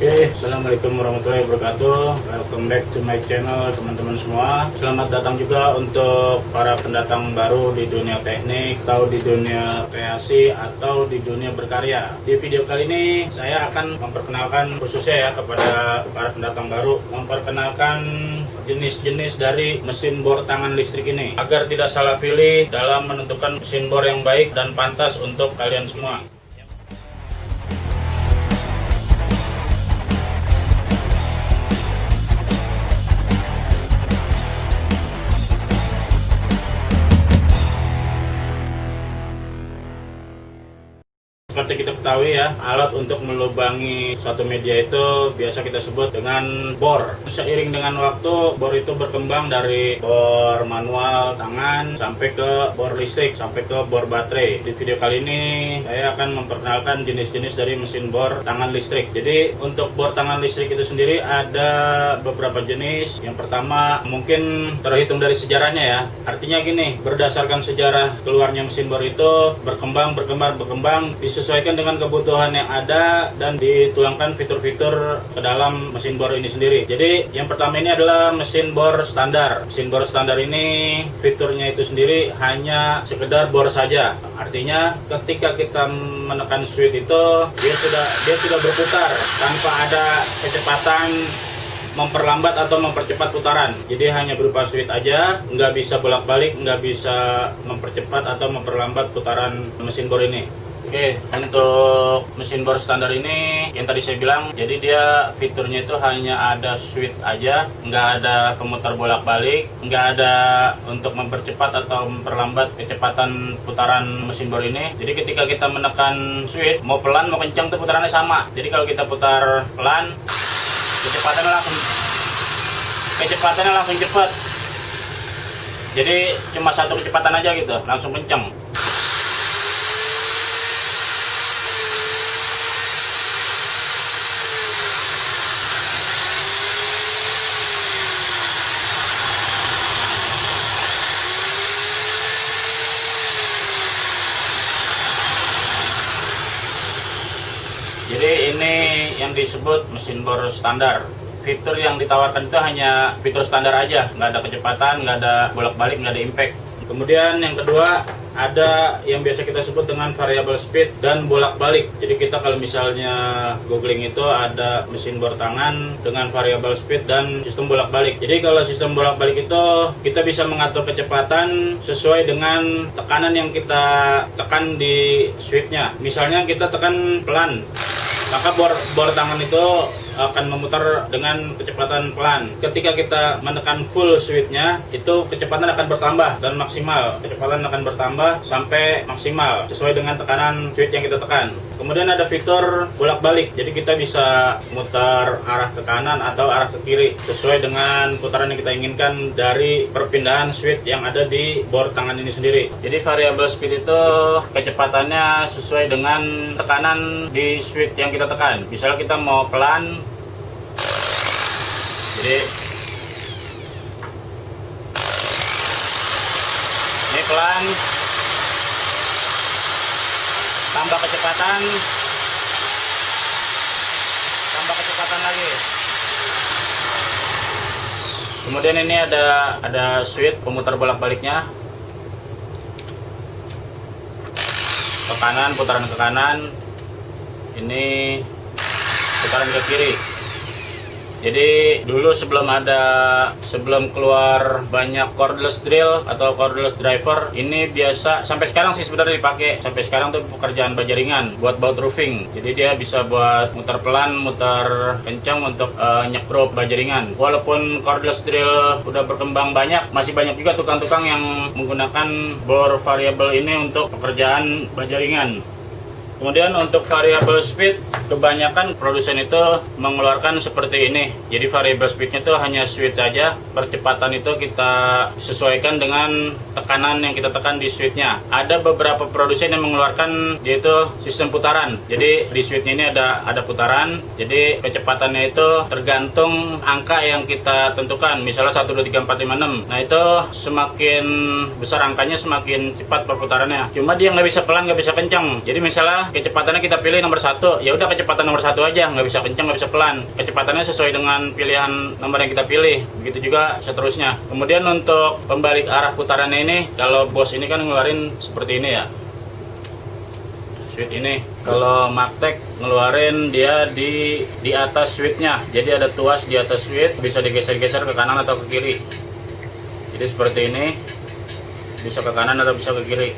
Oke, Assalamualaikum warahmatullahi wabarakatuh. Welcome back to my channel teman-teman semua. Selamat datang juga untuk para pendatang baru di dunia teknik atau di dunia kreasi atau di dunia berkarya. Di video kali ini saya akan memperkenalkan khususnya ya kepada para pendatang baru, memperkenalkan jenis-jenis dari mesin bor tangan listrik ini agar tidak salah pilih dalam menentukan mesin bor yang baik dan pantas untuk kalian semua. Seperti kita ketahui ya, alat untuk melubangi suatu media itu biasa kita sebut dengan bor. Seiring dengan waktu, bor itu berkembang dari bor manual tangan sampai ke bor listrik, sampai ke bor baterai. Di video kali ini saya akan memperkenalkan jenis-jenis dari mesin bor tangan listrik. Jadi untuk bor tangan listrik itu sendiri ada beberapa jenis. Yang pertama mungkin terhitung dari sejarahnya ya. Artinya gini, berdasarkan sejarah keluarnya mesin bor itu berkembang disesuaikan dengan kebutuhan yang ada dan dituangkan fitur-fitur ke dalam mesin bor ini sendiri. Jadi yang pertama ini adalah mesin bor standar. Mesin bor standar ini fiturnya itu sendiri hanya sekedar bor saja. Artinya ketika kita menekan switch itu dia sudah berputar tanpa ada kecepatan memperlambat atau mempercepat putaran. Jadi hanya berupa switch aja, nggak bisa bolak-balik, nggak bisa mempercepat atau memperlambat putaran mesin bor ini. Oke, untuk mesin bor standar ini yang tadi saya bilang, jadi dia fiturnya itu hanya ada switch aja, nggak ada pemutar bolak-balik, nggak ada untuk mempercepat atau memperlambat kecepatan putaran mesin bor ini. Jadi ketika kita menekan switch, mau pelan mau kencang tuh putarannya sama. Jadi kalau kita putar pelan, kecepatannya langsung cepat. Jadi cuma satu kecepatan aja gitu, langsung kencang. Jadi ini yang disebut mesin bor standar. Fitur yang ditawarkan itu hanya fitur standar aja, nggak ada kecepatan, nggak ada bolak-balik, nggak ada impact. Kemudian yang kedua ada yang biasa kita sebut dengan variable speed dan bolak-balik. Jadi kita kalau misalnya googling itu ada mesin bor tangan dengan variable speed dan sistem bolak-balik. Jadi kalau sistem bolak-balik itu kita bisa mengatur kecepatan sesuai dengan tekanan yang kita tekan di switchnya. Misalnya kita tekan pelan, maka bor tangan itu akan memutar dengan kecepatan pelan. Ketika kita menekan full switchnya, itu kecepatan akan bertambah dan maksimal. Kecepatan akan bertambah sampai maksimal sesuai dengan tekanan switch yang kita tekan. Kemudian ada fitur bolak-balik. Jadi kita bisa mutar arah ke kanan atau arah ke kiri sesuai dengan putaran yang kita inginkan dari perpindahan switch yang ada di bor tangan ini sendiri. Jadi variable speed itu kecepatannya sesuai dengan tekanan di switch yang kita tekan. Misalnya kita mau pelan, jadi ini pelan, tambah kecepatan lagi. Kemudian ini ada switch pemutar bolak-baliknya, ke kanan, putaran ke kanan, ini putaran ke kiri. Jadi dulu sebelum keluar banyak cordless drill atau cordless driver, ini biasa sampai sekarang sih sebenarnya dipakai. Sampai sekarang tuh pekerjaan bajaringan buat baut roofing. Jadi dia bisa buat muter pelan, muter kencang untuk nyekrup bajaringan. Walaupun cordless drill udah berkembang banyak, masih banyak juga tukang-tukang yang menggunakan bor variable ini untuk pekerjaan bajaringan. Kemudian untuk variable speed, kebanyakan produsen itu mengeluarkan seperti ini. Jadi variable speednya itu hanya switch saja. Percepatan itu kita sesuaikan dengan tekanan yang kita tekan di switchnya. Ada beberapa produsen yang mengeluarkan yaitu sistem putaran. Jadi di switchnya ini ada putaran. Jadi kecepatannya itu tergantung angka yang kita tentukan. Misalnya 1, 2, 3, 4, 5, 6. Nah itu semakin besar angkanya semakin cepat perputarannya. Cuma dia nggak bisa pelan, nggak bisa kencang. Jadi misalnya kecepatannya kita pilih nomor 1, ya udah kecepatan nomor 1 aja, nggak bisa kencang, nggak bisa pelan. Kecepatannya sesuai dengan pilihan nomor yang kita pilih. Begitu juga seterusnya. Kemudian untuk pembalik arah putarannya ini, kalau Bosch ini kan ngeluarin seperti ini ya. Switch ini. Kalau Magtech ngeluarin dia di atas switchnya. Jadi ada tuas di atas switch, bisa digeser-geser ke kanan atau ke kiri. Jadi seperti ini. Bisa ke kanan atau bisa ke kiri.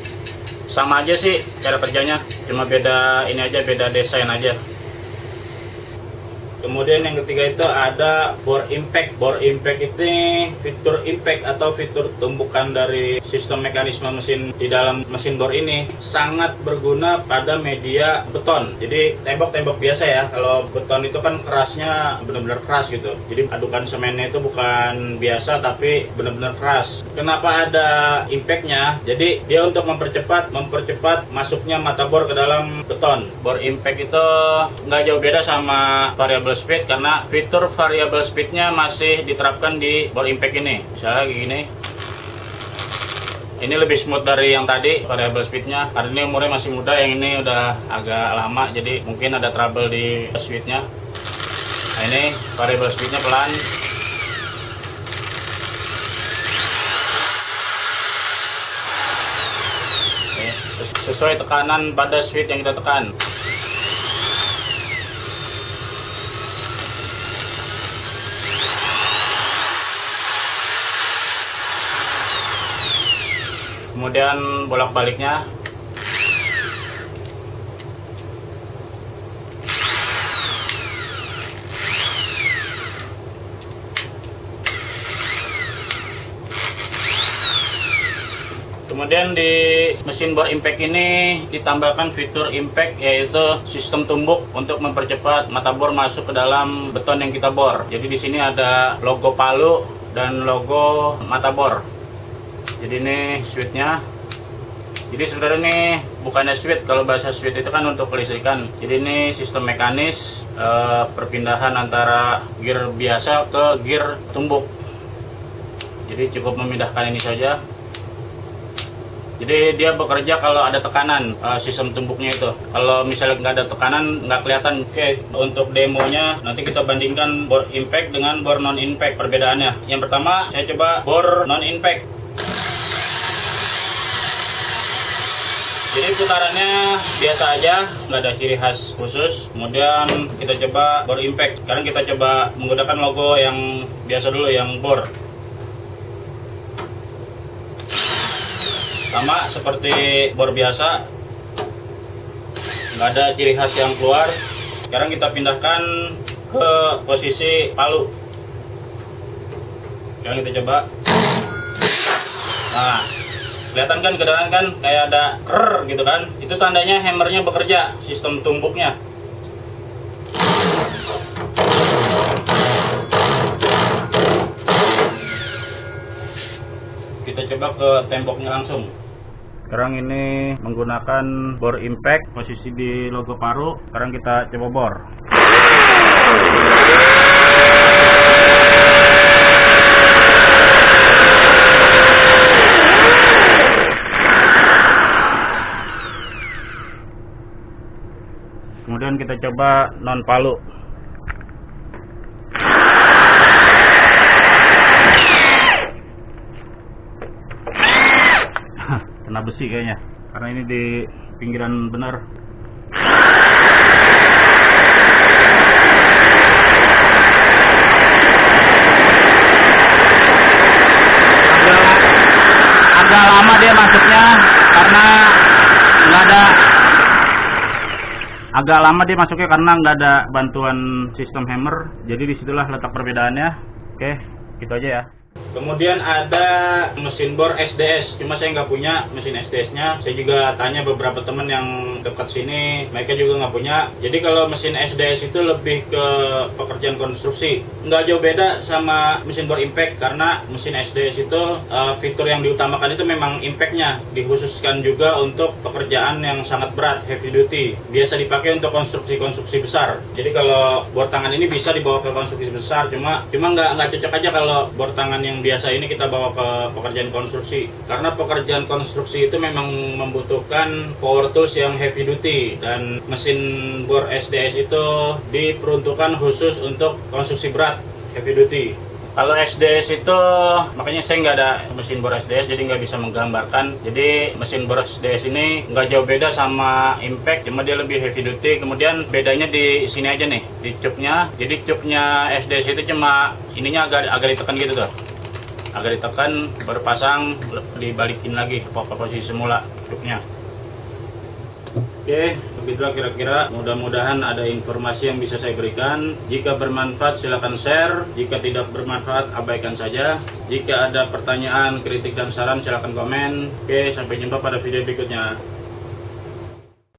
Sama aja sih cara kerjanya, cuma beda ini aja, beda desain aja. Kemudian yang ketiga itu ada bore impact. Bore impact ini fitur impact atau fitur tumbukan dari sistem mekanisme mesin di dalam mesin bor ini sangat berguna pada media beton. Jadi tembok-tembok biasa ya, kalau beton itu kan kerasnya benar-benar keras gitu. Jadi adukan semennya itu bukan biasa tapi benar-benar keras. Kenapa ada impactnya? Jadi dia untuk mempercepat masuknya mata bor ke dalam beton. Bore impact itu nggak jauh beda sama variable speed karena fitur variable speednya masih diterapkan di bore impact ini. Misalnya kayak gini, ini lebih smooth dari yang tadi variable speednya karena ini umurnya masih muda, yang ini udah agak lama jadi mungkin ada trouble di speednya. Nah, ini variable speednya pelan. Oke, sesuai tekanan pada switch yang kita tekan. Kemudian bolak-baliknya. Kemudian di mesin bore impact ini ditambahkan fitur impact, yaitu sistem tumbuk untuk mempercepat mata bor masuk ke dalam beton yang kita bor. Jadi di sini ada logo palu dan logo mata bor. Jadi ini switchnya. Jadi sebenarnya ini bukannya switch, kalau bahasa switch itu kan untuk kelistrikan. Jadi ini sistem mekanis perpindahan antara gear biasa ke gear tumbuk. Jadi cukup memindahkan ini saja. Jadi dia bekerja kalau ada tekanan, sistem tumbuknya itu. Kalau misalnya nggak ada tekanan, nggak kelihatan. Oke, untuk demonya nanti kita bandingkan bore impact dengan bore non impact perbedaannya. Yang pertama saya coba bore non impact. Jadi putarannya biasa aja, nggak ada ciri khas khusus. Kemudian kita coba bore impact. Sekarang kita coba menggunakan logo yang biasa dulu, yang bor. Sama seperti bor biasa, nggak ada ciri khas yang keluar. Sekarang kita pindahkan ke posisi palu. Sekarang kita coba. Nah, kelihatan kan kedengaran kan kayak ada krrr gitu kan, itu tandanya hammernya bekerja, sistem tumbuknya. Kita coba ke temboknya langsung. Sekarang ini menggunakan bore impact, posisi di logo paru. Sekarang kita coba bor. Kemudian kita coba non palu. Kena besi kayaknya, karena ini di pinggiran benar. Agak lama dia masuknya karena nggak ada. Agak lama dia masuknya karena nggak ada bantuan sistem hammer. Jadi disitulah letak perbedaannya. Oke, gitu aja ya. Kemudian ada mesin bor SDS, cuma saya nggak punya mesin SDS-nya. Saya juga tanya beberapa teman yang dekat sini, mereka juga nggak punya. Jadi kalau mesin SDS itu lebih ke pekerjaan konstruksi, nggak jauh beda sama mesin bor impact, karena mesin SDS itu fitur yang diutamakan itu memang impact-nya, dikhususkan juga untuk pekerjaan yang sangat berat, heavy duty. Biasa dipakai untuk konstruksi besar. Jadi kalau bor tangan ini bisa dibawa ke konstruksi besar, cuma nggak cocok aja kalau bor tangan yang biasa ini kita bawa ke pekerjaan konstruksi. Karena pekerjaan konstruksi itu memang membutuhkan power tools yang heavy duty, dan mesin bor SDS itu diperuntukkan khusus untuk konstruksi berat heavy duty. Kalau SDS itu, makanya saya nggak ada mesin bor SDS, jadi nggak bisa menggambarkan. Jadi mesin bor SDS ini nggak jauh beda sama Impact, cuma dia lebih heavy duty. Kemudian bedanya di sini aja nih, di cupnya. Jadi cupnya SDS itu cuma ininya agak ditekan gitu tuh. Agak ditekan, berpasang, dibalikin lagi ke posisi semula cupnya. Oke, begitulah kira-kira. Mudah-mudahan ada informasi yang bisa saya berikan. Jika bermanfaat silakan share, jika tidak bermanfaat abaikan saja. Jika ada pertanyaan, kritik dan saran silakan komen. Oke, sampai jumpa pada video berikutnya.